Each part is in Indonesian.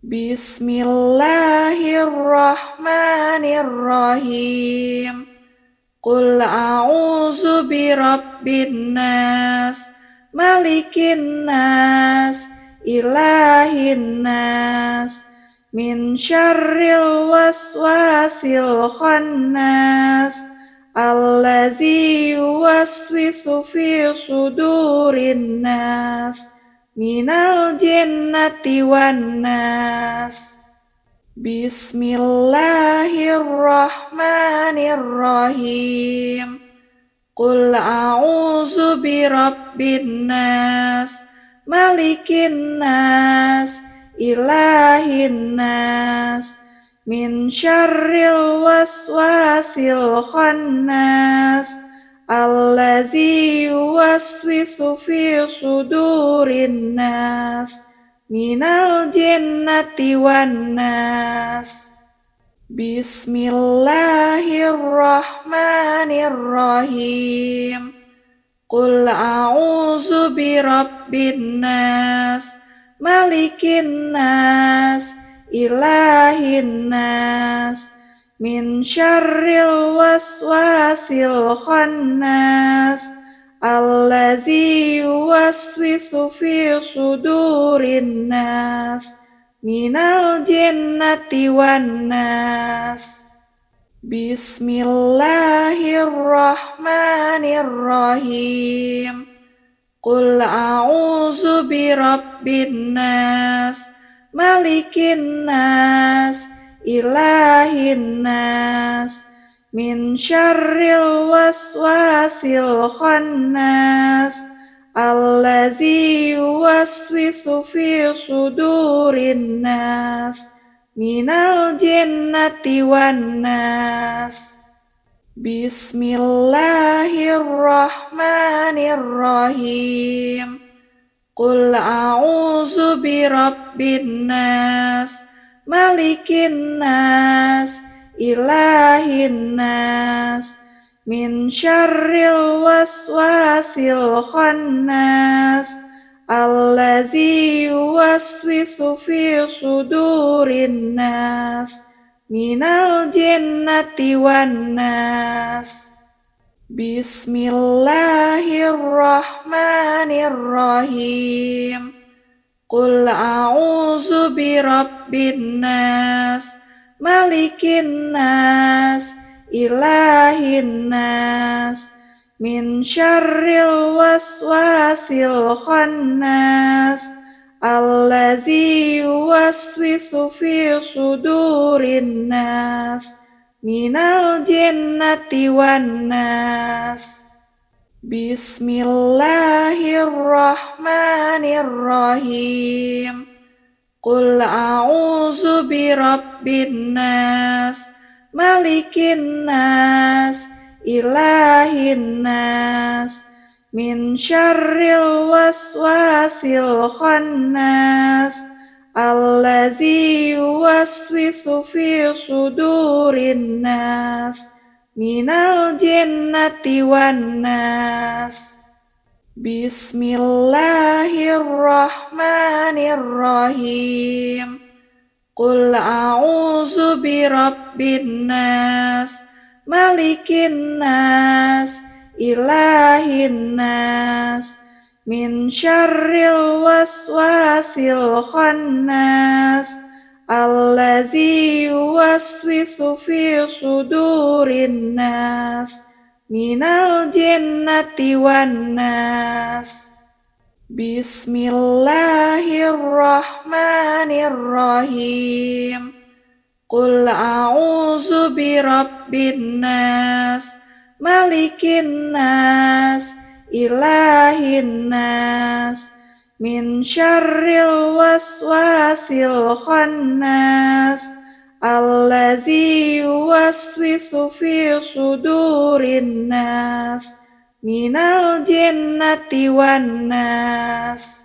Bismillahirrahmanirrahim. Qul a'udzu birabbin nas, malikin nas, ilahin nas, min syarril waswasil khannas, allazi yuwaswisu fi sudurin nas, minal jinnati wan nas. Bismillahirrahmanirrahim. Qul a'udzu birabbin nas, malikin nas, ilahin nas, min syarril waswasil khannas, allazi yuwaswisu fi sudurin nas, minal jinnati wan nas. Bismillahirrahmanirrahim. Qul a'udzu birabbin nas, malikin nas, ilahin nas, min syarril waswasil khannas, allazi yuwaswisu fi sudurin nas, minal jinnati wan nas. Bismillahirrahmanirrahim. Qul a'udzu birabbin nas, malikin nas, ilahin nas, min syarril waswasil khannas, allazi yuwaswisu fi sudurin nas, minal jinnati wan nas. Bismillahirrahmanirrahim. Qul a'udzu birabbin nas, malikin nas, ilahin nas, min syarril waswasil khannas, allazi yuwaswisu fi sudurin nas, minal jinnati wan nas. Bismillahirrahmanirrahim. Qul a'udzu birabbin nas, malikin nas, ilahin nas, min syarril waswasil khannas, allazi yuwaswisu fi sudurin nas, minal jinnati wan nas. Bismillahirrahmanirrahim. Qul a'udzu birabbin nas, malikin nas, ilahin nas, min syarril waswasil khannas, allazi yuwaswisu fi sudurin nas, minal jinnati wan nas. Bismillahirrahmanirrahim. Qul a'udzu birabbin nas, malikin nas, ilahin nas, min syarril waswasil khannas, allazi yuwaswisu fi sudurin nas, minal jinnati wan nas. Bismillahirrahmanirrahim. Qul a'udzu birabbin nas, malikin nas, ilahin nas, min syarril waswasil khannas, allazi yuwaswisu fi sudurin nas, minal jinnati wan nas.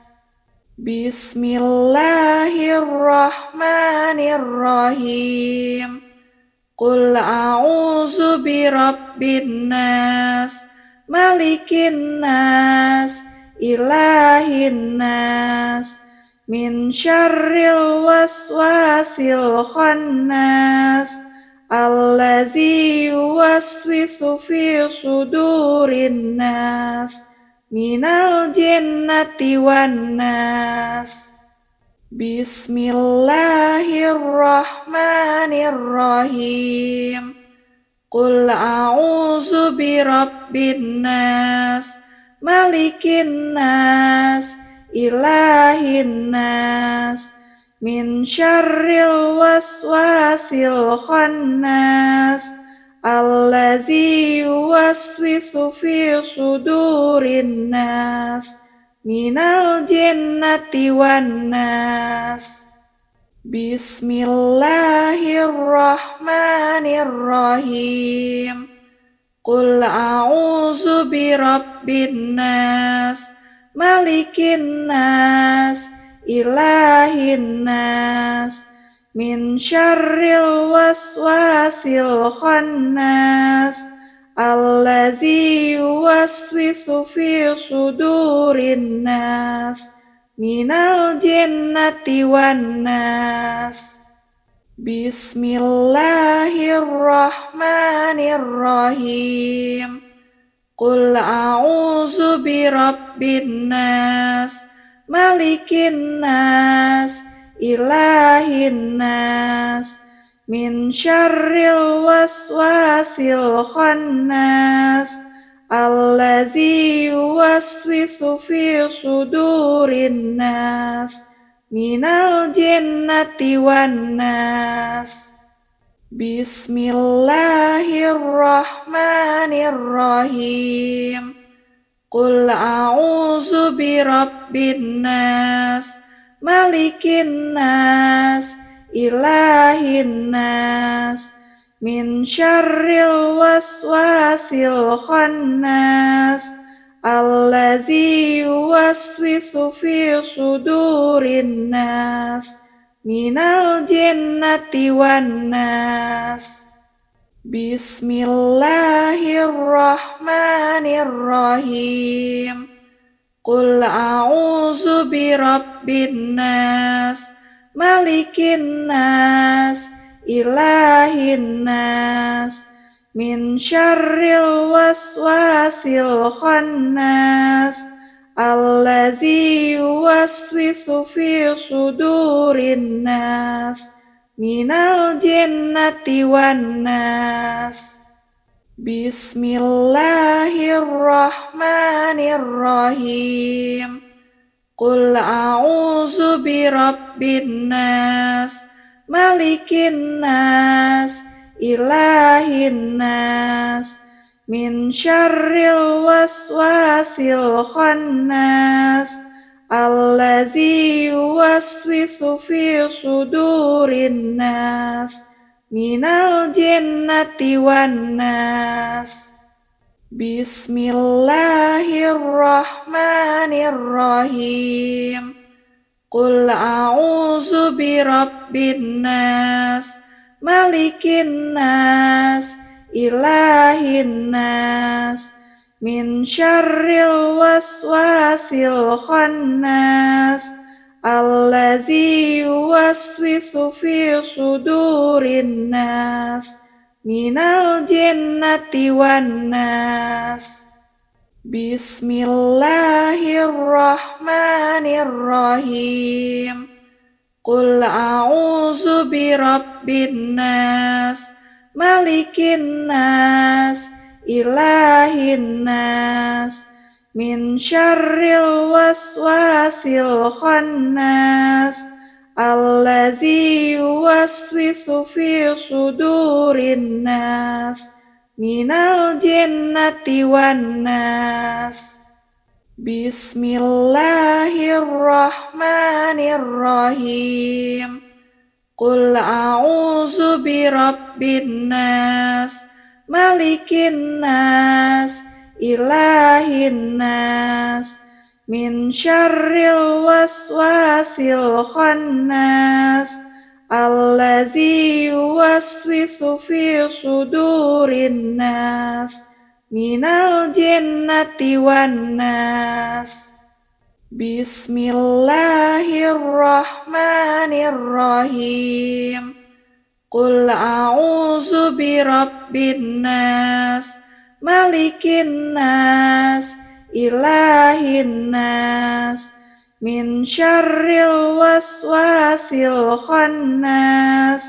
Bismillahirrahmanirrahim. Qul a'udzu birabbin nas, malikin nas, ilahin nas, min syarril waswasil khannas allazi yuwaswisu fi sudurin nas minal jinnati wan nas. Bismillahirrahmanirrahim. Qul a'udzu birabbin nas, malikin nas, ilahin nas, min syarril waswasil khannas allazi yuwaswisu fi sudurin nas minal jinnati wan nas. Bismillahirrahmanirrahim. Qul a'udzu birabbin nas, malikin nas, ilahin nas, min syarril waswasil khannas allazi yuwaswisu fi sudurin nas minal jinnati wan nas. Bismillahirrahmanirrahim. Qul a'udzu birabbin nas, malikin nas, ilahin nas, min syarril waswasil khannas allazi yuwaswisu fi sudurin nas minal jinnati wan nas. Bismillahirrahmanirrahim. Qul a'udzu birabbin nas, malikin nas, ilahin nas, min syarril waswasil khannas allazi yuwaswisu fi sudurin nas minal jinnati wan nas. Bismillahirrahmanirrahim. Qul a'udzu birabbin nas, malikin nas, ilahin nas, min syarril waswasil khannas allazi yuwaswisu fi sudurin nas minal jinnati wan nas. Bismillahirrahmanirrahim. Qul a'udzu birabbin nas, malikin nas, ilahin nas, min syarril waswasil khannas allazi yuwaswisu fi sudurin nas minal jinnati wan nas. Bismillahirrahmanirrahim. Qul a'udzu birabbin nas, malikin nas, ilahin nas, min syarril waswasil khannas allazi yuwaswisu fi sudurin nas minal jinnati wan nas. Bismillahirrahmanirrahim. Qul a'udzu birabbin nas, malikin nas, ilahin nas, min syarril waswasil khannas allazi yuwaswisu fi sudurin nas minal jinnati wan nas. Bismillahirrahmanirrahim. Qul a'udzu birabbin nas, malikin nas, ilahin nas, min syarril waswasil khannas allazi yuwaswisu fi sudurin nas minal jinnati wan nas. Bismillahirrahmanirrahim. Qul a'udzu birabbin nas, malikin nas, ilahin nas, min syarril waswasil khannas,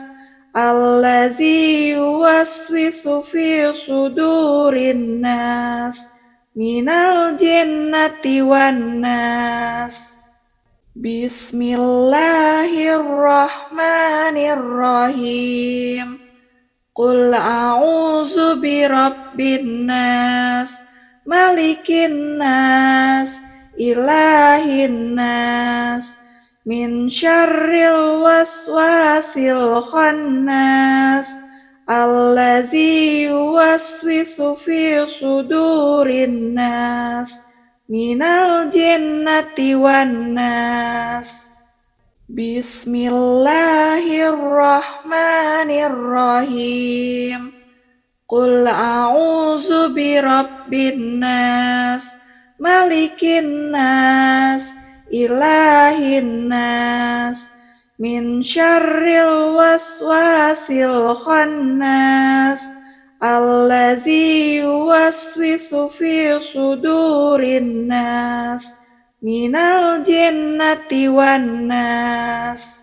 allazi yuwaswisu fi sudurin nas, minal jinnati wan nas. Bismillahirrahmanirrahim. Qul a'udzu birabbin nas, malikin nas, ilahin nas, min syarril waswasil khannas, allazi yuwaswisu fi sudurin nas, minal jinnati wan nas. Bismillahirrahmanirrahim. Qul a'udzu birabbin nas, malikin nas, ilahin nas, min syarril waswasil khannas, allazi yuwaswisu fi sudurin nas, minal jinnati wan nas.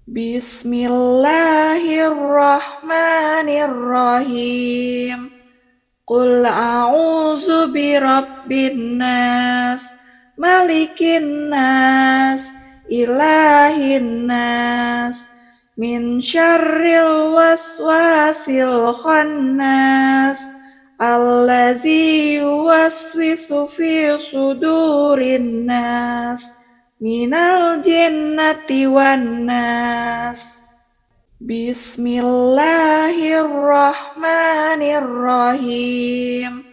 Bismillahirrahmanirrahim. Qul a'udzu birabbin nas, malikin nas, ilahin nas, min syarril waswasil khannas, allazi yuwaswisu fi sudurin nas, minal jinnati wan nas. Bismillahirrahmanirrahim.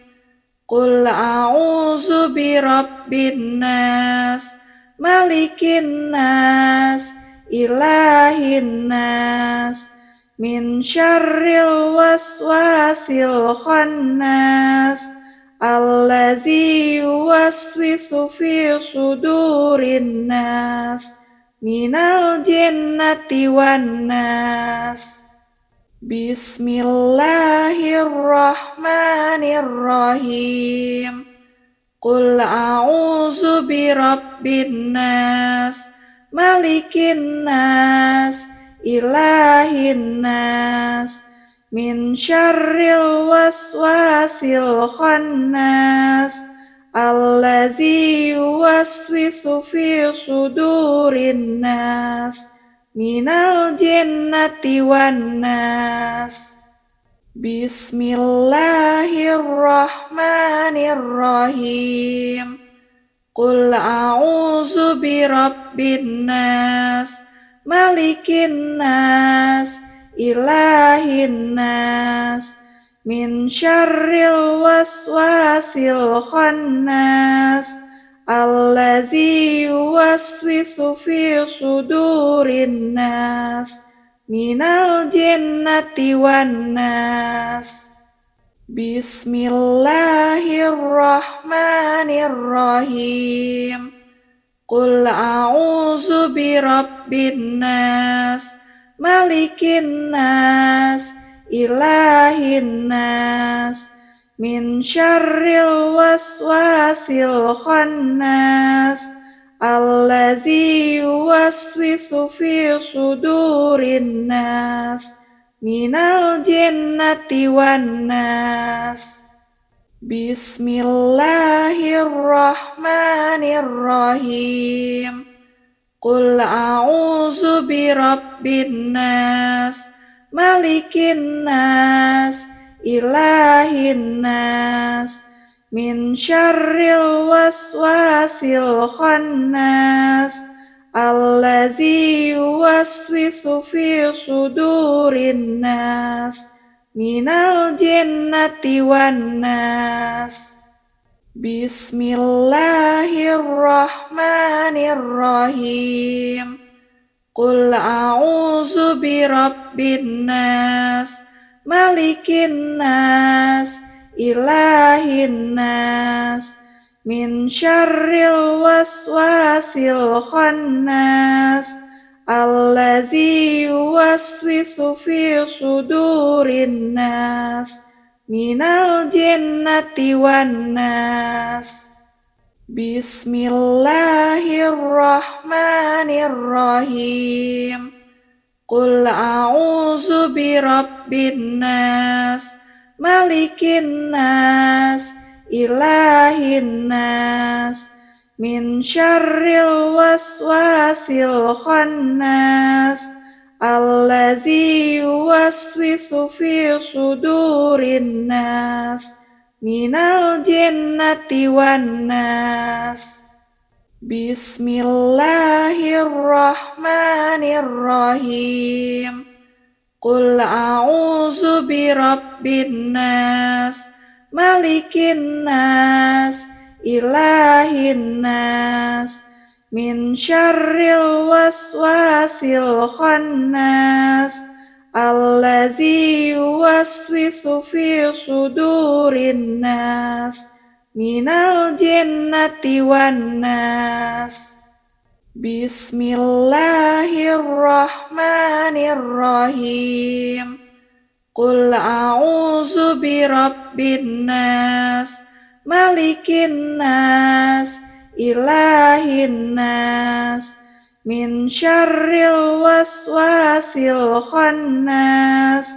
Qul a'udzu birabbin nas, malikin nas, ilahin nas, min syarril waswasil khannas, allazi yuwaswisu fi sudurin nas, minal jinnati wan nas. Bismillahirrahmanirrahim. Qul a'udzu birabbin nas, malikin nas, ilahin nas, min syarril waswasil khannas, allazi yuwaswisu fi sudurin nas, minal jinnati wan nas. Bismillahirrahmanirrahim. Qul a'udzu birabbin nas, malikin nas, ilahin nas, min syarril waswasil khannas, allazi yuwaswisu fi sudurin nas, minal jinnati wan nas. Bismillahirrahmanirrahim. Qul a'udzu birabbin nas, malikin nas, ilahin nas, min syarril waswasil khannas, allazi yuwaswisu fi sudurin nas, minal jinnati wan nas. Bismillahirrahmanirrahim. Qul a'udzu birabbin nas, malikin nas, ilahin nas, min syarril waswasil khannas, allazi yuwaswisu fi sudurin nas, minal jinnati wan nas. Bismillahirrahmanirrahim. Qul a'udzu birabbin nas, malikin nas, ilahin nas, min syarril waswasil khannas allazi yuwaswisu fi sudurin nas minal jinnati wan nas. Bismillahirrahmanirrahim. Qul a'udzu birabbin nas, malikin nas, ilahin nas, min syarril waswasil khannas allazi yuwaswisu fi sudurin nas minal jinnati wan nas. Bismillahirrahmanirrahim. Qul a'udzu birabbin nas, malikin nas, ilahin nas, min syarril waswasil khannas allazi yuwaswisu fi sudurin nas minal jinnati wan nas. Bismillahirrahmanirrahim. Qul a'udzu birabbin nas, malikin nas, ilahin nas, min syarril waswasil khannas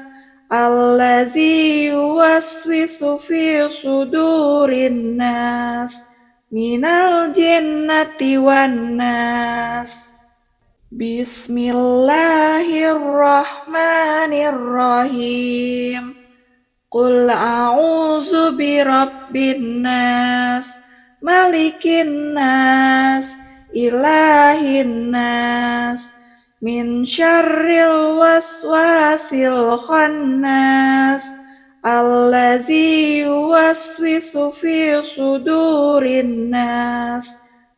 allazi yuwaswisu fi sudurin nas minal jinnati wan nas. Bismillahirrahmanirrahim. Qul a'udzu birabbin nas, malikin nas, ilahin nas, min syarril waswasil khannas allazi yuwaswisu fi sudurin nas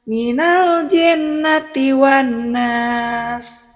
minal jinnati wan nas.